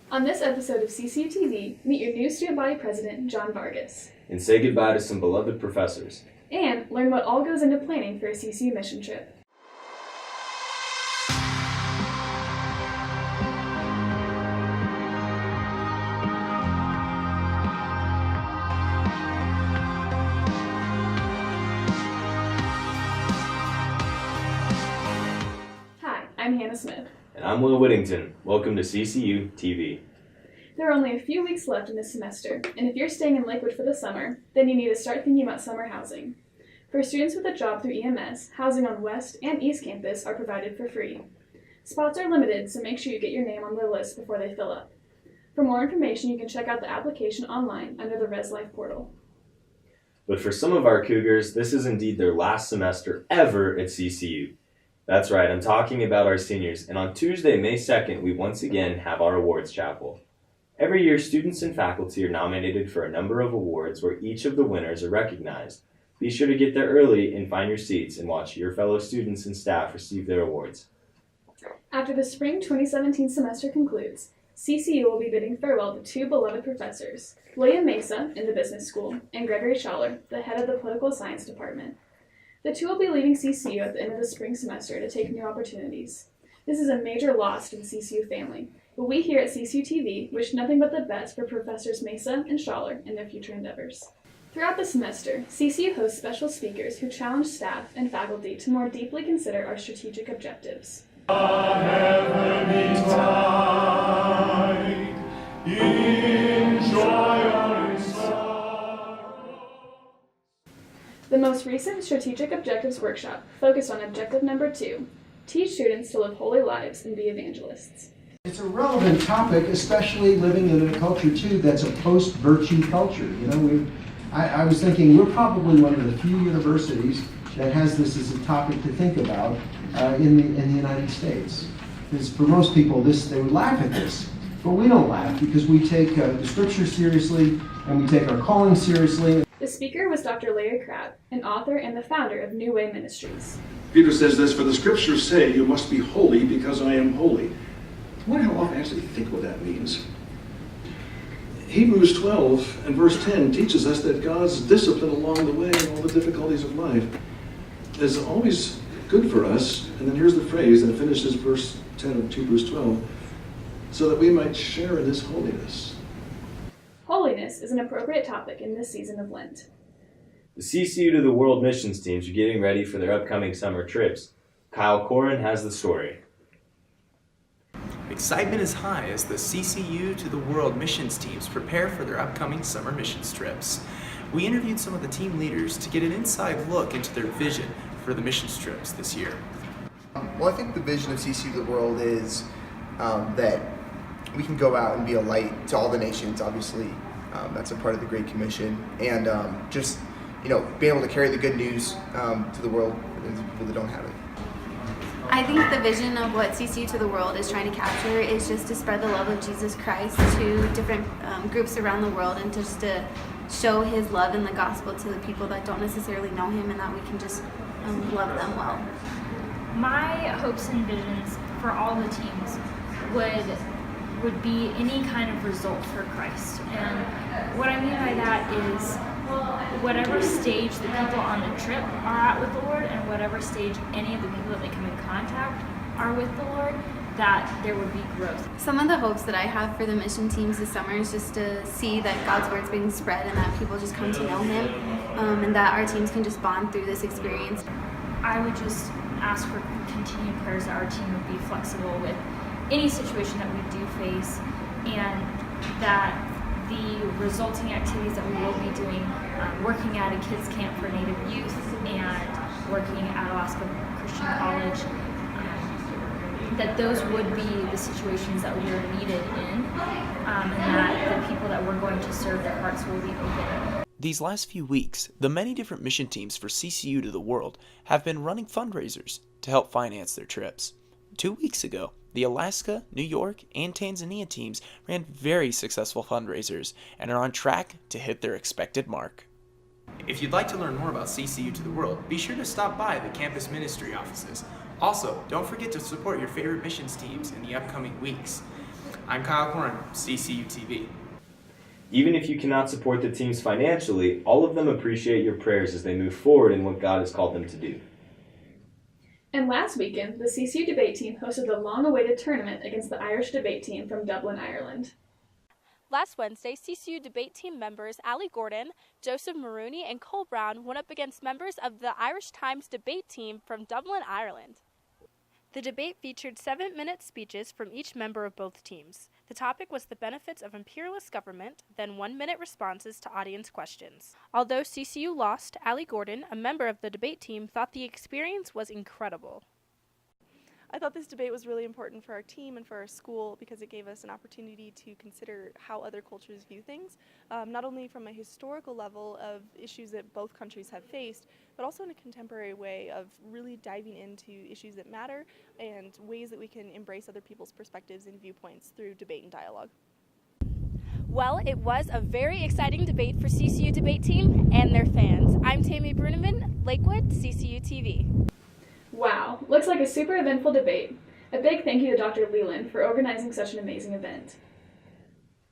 On this episode of CCU TV, meet your new student body president, John Vargas. And say goodbye to some beloved professors. And learn what all goes into planning for a CCU mission trip. Hi, I'm Hannah Smith. And I'm Will Whittington. Welcome to CCU TV. There are only a few weeks left in this semester, and if you're staying in Lakewood for the summer, then you need to start thinking about summer housing. For students with a job through EMS, housing on West and East Campus are provided for free. Spots are limited, so make sure you get your name on the list before they fill up. For more information, you can check out the application online under the Res Life portal. But for some of our Cougars, this is indeed their last semester ever at CCU. That's right, I'm talking about our seniors, and on Tuesday, May 2nd, we once again have our awards chapel. Every year, students and faculty are nominated for a number of awards where each of the winners are recognized. Be sure to get there early and find your seats and watch your fellow students and staff receive their awards. After the spring 2017 semester concludes, CCU will be bidding farewell to two beloved professors, William Mesa in the Business School and Gregory Schaller, the head of the Political Science Department. The two will be leaving CCU at the end of the spring semester to take new opportunities. This is a major loss to the CCU family, but we here at CCU TV wish nothing but the best for Professors Mesa and Schaller in their future endeavors. Throughout the semester, CCU hosts special speakers who challenge staff and faculty to more deeply consider our strategic objectives. The most recent Strategic Objectives Workshop focused on objective number 2, teach students to live holy lives and be evangelists. It's a relevant topic, especially living in a culture too that's a post-virtue culture. You know, I was thinking we're probably one of the few universities that has this as a topic to think about in the United States. Because for most people, they would laugh at this, but we don't laugh because we take the scripture seriously and we take our calling seriously. The speaker was Dr. Larry Crabb, an author and the founder of New Way Ministries. Peter says this, "For the scriptures say you must be holy because I am holy." I wonder how often I actually think what that means. Hebrews 12 and verse 10 teaches us that God's discipline along the way and all the difficulties of life is always good for us. And then here's the phrase that finishes verse 10 of Hebrews 12, so that we might share in his holiness. Holiness is an appropriate topic in this season of Lent. The CCU to the World missions teams are getting ready for their upcoming summer trips. Kyle Corin has the story. Excitement is high as the CCU to the World missions teams prepare for their upcoming summer missions trips. We interviewed some of the team leaders to get an inside look into their vision for the missions trips this year. Well, I think the vision of CCU to the World is that we can go out and be a light to all the nations, obviously. That's a part of the Great Commission. And just, being able to carry the good news to the world and to people that don't have it. I think the vision of what CCU to the World is trying to capture is just to spread the love of Jesus Christ to different groups around the world and just to show his love in the gospel to the people that don't necessarily know him, and that we can just love them well. My hopes and visions for all the teams would be any kind of result for Christ. And what I mean by that is whatever stage the people on the trip are at with the Lord, and whatever stage any of the people that they come in contact are with the Lord, that there would be growth. Some of the hopes that I have for the mission teams this summer is just to see that God's word's being spread and that people just come to know him, and that our teams can just bond through this experience. I would just ask for continued prayers that our team would be flexible with any situation that we do face, and that the resulting activities that we will be doing, working at a kids camp for Native youth and working at Alaska Christian College, that those would be the situations that we are needed in, and that the people that we're going to serve, their hearts will be open. These last few weeks, the many different mission teams for CCU to the World have been running fundraisers to help finance their trips. 2 weeks ago, the Alaska, New York, and Tanzania teams ran very successful fundraisers and are on track to hit their expected mark. If you'd like to learn more about CCU to the World, be sure to stop by the campus ministry offices. Also, don't forget to support your favorite missions teams in the upcoming weeks. I'm Kyle Korn, CCU TV. Even if you cannot support the teams financially, all of them appreciate your prayers as they move forward in what God has called them to do. And last weekend, the CCU debate team hosted the long-awaited tournament against the Irish debate team from Dublin, Ireland. Last Wednesday, CCU debate team members Ali Gordon, Joseph Maroney, and Cole Brown went up against members of the Irish Times debate team from Dublin, Ireland. The debate featured 7-minute speeches from each member of both teams. The topic was the benefits of imperialist government, then 1-minute responses to audience questions. Although CCU lost, Ali Gordon, a member of the debate team, thought the experience was incredible. I thought this debate was really important for our team and for our school because it gave us an opportunity to consider how other cultures view things, not only from a historical level of issues that both countries have faced, but also in a contemporary way of really diving into issues that matter and ways that we can embrace other people's perspectives and viewpoints through debate and dialogue. Well, it was a very exciting debate for CCU debate team and their fans. I'm Tammy Bruneman, Lakewood, CCU TV. Wow, looks like a super eventful debate. A big thank you to Dr. Leland for organizing such an amazing event.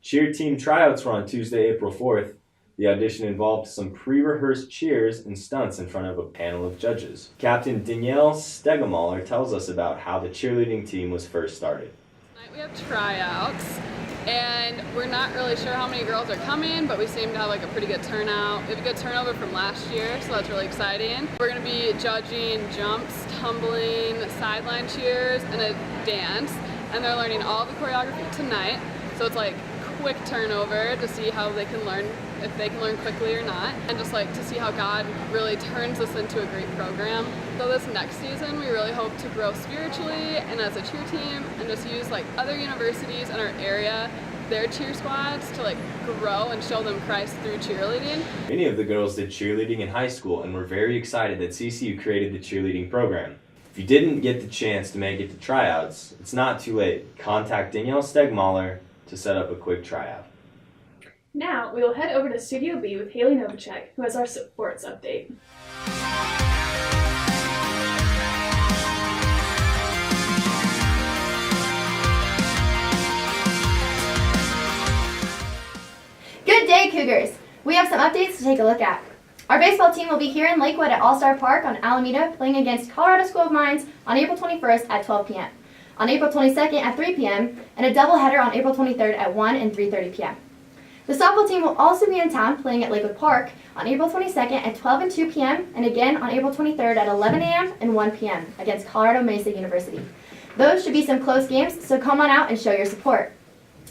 Cheer team tryouts were on Tuesday, April 4th. The audition involved some pre-rehearsed cheers and stunts in front of a panel of judges. Captain Danielle Stegemoller tells us about how the cheerleading team was first started. Tonight we have tryouts, and we're not really sure how many girls are coming, but we seem to have like a pretty good turnout. We have a good turnover from last year, so that's really exciting. We're going to be judging jumps, tumbling, sideline cheers, and a dance, and they're learning all the choreography tonight, so it's like quick turnover to see how they can learn, if they can learn quickly or not, and just like to see how God really turns this into a great program. So this next season we really hope to grow spiritually and as a cheer team, and just use like other universities in our area, their cheer squads, to like grow and show them Christ through cheerleading. Many of the girls did cheerleading in high school and were very excited that CCU created the cheerleading program. If you didn't get the chance to make it to tryouts, it's not too late. Contact Danielle Stegmaller to set up a quick tryout. Now, we will head over to Studio B with Haley Novacek, who has our sports update. Good day, Cougars! We have some updates to take a look at. Our baseball team will be here in Lakewood at All-Star Park on Alameda playing against Colorado School of Mines on April 21st at 12 p.m., on April 22nd at 3 p.m., and a doubleheader on April 23rd at 1 and 3:30 p.m. The softball team will also be in town playing at Lakewood Park on April 22nd at 12 and 2 p.m. and again on April 23rd at 11 a.m. and 1 p.m. against Colorado Mesa University. Those should be some close games, so come on out and show your support.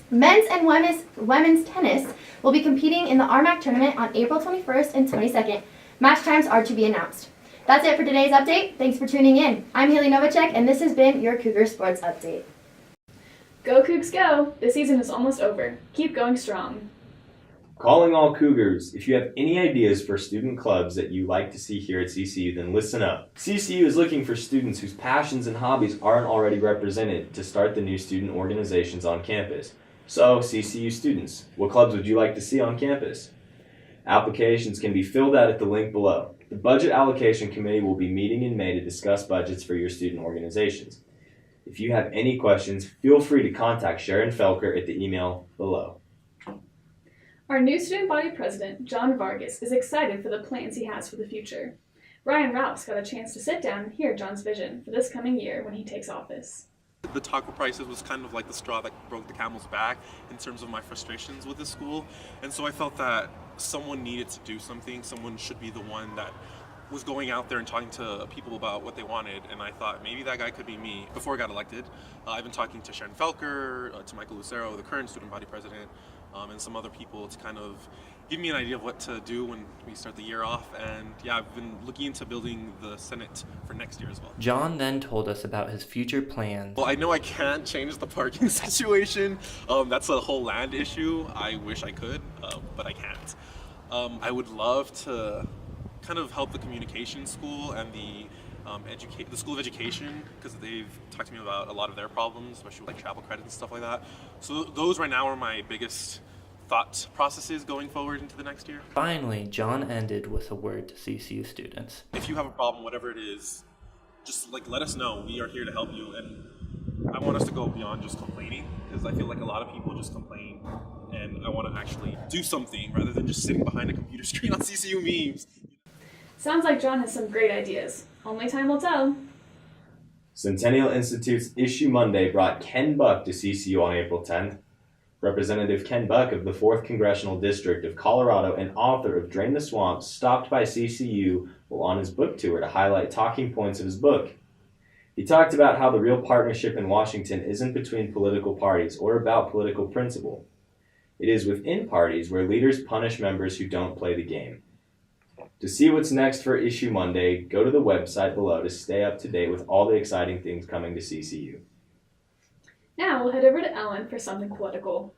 Men's and women's tennis will be competing in the RMAC tournament on April 21st and 22nd. Match times are to be announced. That's it for today's update. Thanks for tuning in. I'm Haley Novacek, and this has been your Cougar Sports Update. Go Cougs go! The season is almost over. Keep going strong. Calling all Cougars, if you have any ideas for student clubs that you like to see here at CCU, then listen up. CCU is looking for students whose passions and hobbies aren't already represented to start the new student organizations on campus. So, CCU students, what clubs would you like to see on campus? Applications can be filled out at the link below. The Budget Allocation Committee will be meeting in May to discuss budgets for your student organizations. If you have any questions, feel free to contact Sharon Felker at the email below. Our new student body president, John Vargas, is excited for the plans he has for the future. Ryan Rouse got a chance to sit down and hear John's vision for this coming year when he takes office. The taco prices was kind of like the straw that broke the camel's back in terms of my frustrations with the school, and so I felt that someone needed to do something. Someone should be the one that was going out there and talking to people about what they wanted, and I thought maybe that guy could be me. Before I got elected, I've been talking to Sharon Felker, to Michael Lucero, the current student body president, and some other people to kind of give me an idea of what to do when we start the year off. And yeah, I've been looking into building the Senate for next year as well. John then told us about his future plans. Well, I know I can't change the parking situation. That's a whole land issue. I wish I could, but I can't. I would love to kind of help the communication school and the School of Education, because they've talked to me about a lot of their problems, especially like travel credits and stuff like that. So those right now are my biggest thought processes going forward into the next year. Finally, John ended with a word to CCU students. If you have a problem, whatever it is, just like let us know. We are here to help you, and I I want us to go beyond just complaining, because I feel like a lot of people just complain, and I want to actually do something rather than just sitting behind a computer screen on CCU memes. Sounds like John has some great ideas. Only time will tell. Centennial Institute's Issue Monday brought Ken Buck to CCU on April 10th. Representative Ken Buck of the 4th Congressional District of Colorado and author of Drain the Swamp stopped by CCU while on his book tour to highlight talking points of his book. He talked about how the real partnership in Washington isn't between political parties or about political principle. It is within parties where leaders punish members who don't play the game. To see what's next for Issue Monday, go to the website below to stay up to date with all the exciting things coming to CCU. Now we'll head over to Ellen for something political.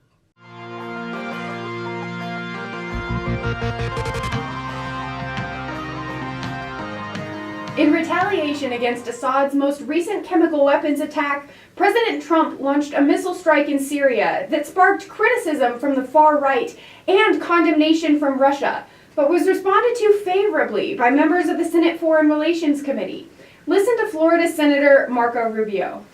In retaliation against Assad's most recent chemical weapons attack, President Trump launched a missile strike in Syria that sparked criticism from the far right and condemnation from Russia, but was responded to favorably by members of the Senate Foreign Relations Committee. Listen to Florida Senator Marco Rubio.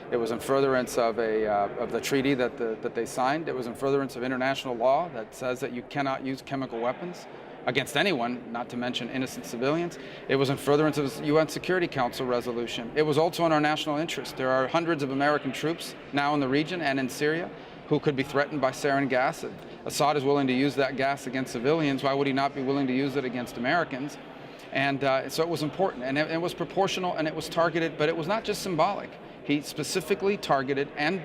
It was in furtherance of the treaty that they signed. It was in furtherance of international law that says that you cannot use chemical weapons against anyone, not to mention innocent civilians. It was in furtherance of the UN Security Council resolution. It was also in our national interest. There are hundreds of American troops now in the region and in Syria who could be threatened by sarin gas. If Assad is willing to use that gas against civilians, why would he not be willing to use it against Americans? And so it was important, and it was proportional, and it was targeted, but it was not just symbolic. He specifically targeted and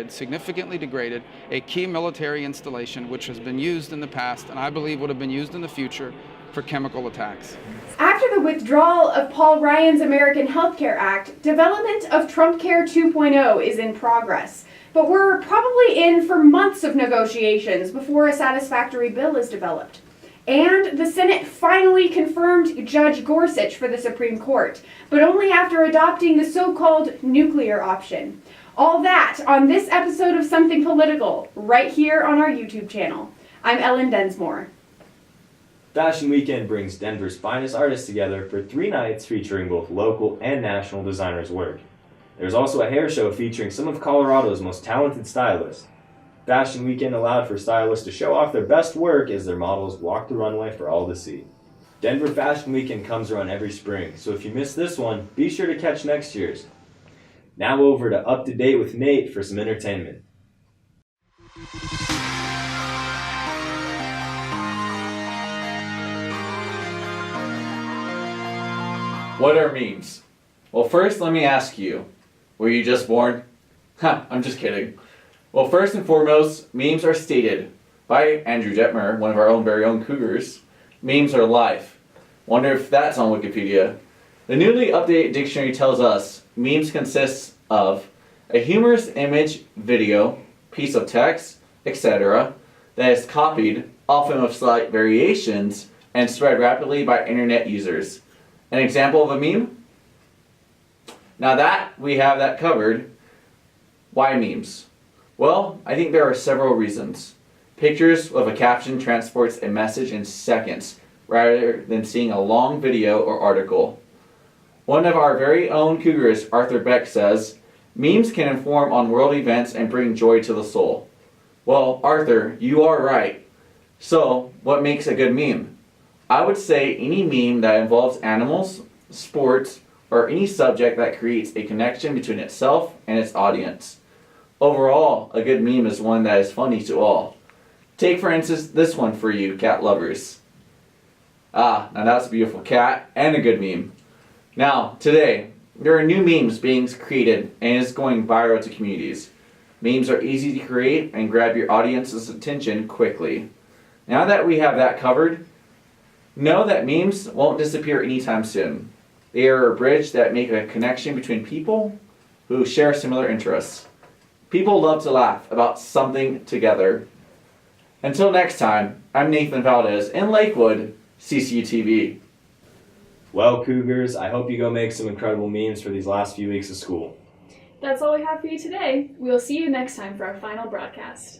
significantly degraded, a key military installation which has been used in the past and I believe would have been used in the future for chemical attacks. After the withdrawal of Paul Ryan's American Health Care Act, development of Trump Care 2.0 is in progress. But we're probably in for months of negotiations before a satisfactory bill is developed. And the Senate finally confirmed Judge Gorsuch for the Supreme Court, but only after adopting the so-called nuclear option. All that on this episode of Something Political, right here on our YouTube channel. I'm Ellen Densmore. Fashion Weekend brings Denver's finest artists together for 3 nights featuring both local and national designers' work. There's also a hair show featuring some of Colorado's most talented stylists. Fashion Weekend allowed for stylists to show off their best work as their models walk the runway for all to see. Denver Fashion Weekend comes around every spring, so if you missed this one, be sure to catch next year's. Now over to Up to Date with Nate for some entertainment. What are memes? Well, first let me ask you, were you just born? Ha, I'm just kidding. Well, first and foremost, memes are stated by Andrew Detmer, one of our own very own Cougars. Memes are life. Wonder if that's on Wikipedia. The newly updated dictionary tells us memes consist of a humorous image, video, piece of text, etc. that is copied, often with slight variations, and spread rapidly by internet users. An example of a meme? Now that we have that covered, why memes? Well, I think there are several reasons. Pictures with a caption transports a message in seconds rather than seeing a long video or article. One of our very own Cougars, Arthur Beck, says, memes can inform on world events and bring joy to the soul. Well, Arthur, you are right. So, what makes a good meme? I would say any meme that involves animals, sports, or any subject that creates a connection between itself and its audience. Overall, a good meme is one that is funny to all. Take for instance this one for you, cat lovers. Ah, now that's a beautiful cat and a good meme. Now, today, there are new memes being created and it's going viral to communities. Memes are easy to create and grab your audience's attention quickly. Now that we have that covered, know that memes won't disappear anytime soon. They are a bridge that make a connection between people who share similar interests. People love to laugh about something together. Until next time, I'm Nathan Valdez in Lakewood, CCU TV. Well, Cougars, I hope you go make some incredible memes for these last few weeks of school. That's all we have for you today. We'll see you next time for our final broadcast.